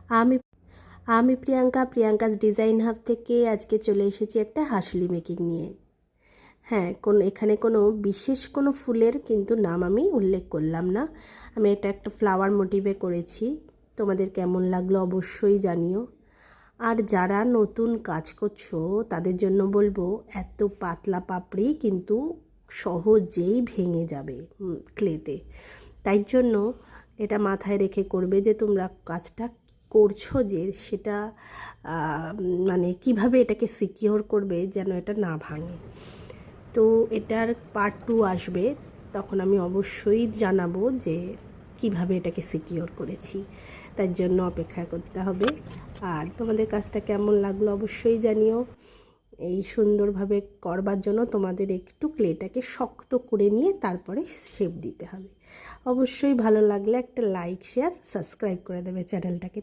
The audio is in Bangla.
আমি আমি প্রিয়াঙ্কাস ডিজাইন হাব থেকে আজকে চলে এসেছি একটা হাঁসুলি মেকিং নিয়ে। হ্যাঁ, এখানে কোনো বিশেষ কোনো ফুলের কিন্তু নাম আমি উল্লেখ করলাম না। আমি এটা একটা ফ্লাওয়ার মোটিভে করেছি। তোমাদের কেমন লাগলো অবশ্যই জানিও। আর যারা নতুন কাজ করছো তাদের জন্য বলবো, এত পাতলা পাপড়ি কিন্তু সহজেই ভেঙে যাবে ক্লেতে। তাই জন্য এটা মাথায় রেখে করবে যে তোমরা কাজটা করছো যে সেটা মানে কিভাবে এটাকে সিকিওর করবে যেন এটা না ভাঙে। তো এটার পার্ট 2 আসবে, তখন আমি অবশ্যই জানাবো যে কিভাবে এটাকে সিকিওর করেছি। তার জন্য অপেক্ষা করতে হবে। আর তোমাদের কাজটা কেমন লাগলো অবশ্যই জানিও। এই সুন্দরভাবে করবার জন্য তোমাদের একটু ক্লেটাকে শক্ত করে নিয়ে তারপরে শেপ দিতে হবে। অবশ্যই ভালো লাগলে একটা লাইক, শেয়ার, সাবস্ক্রাইব করে দেবে চ্যানেলটাকে।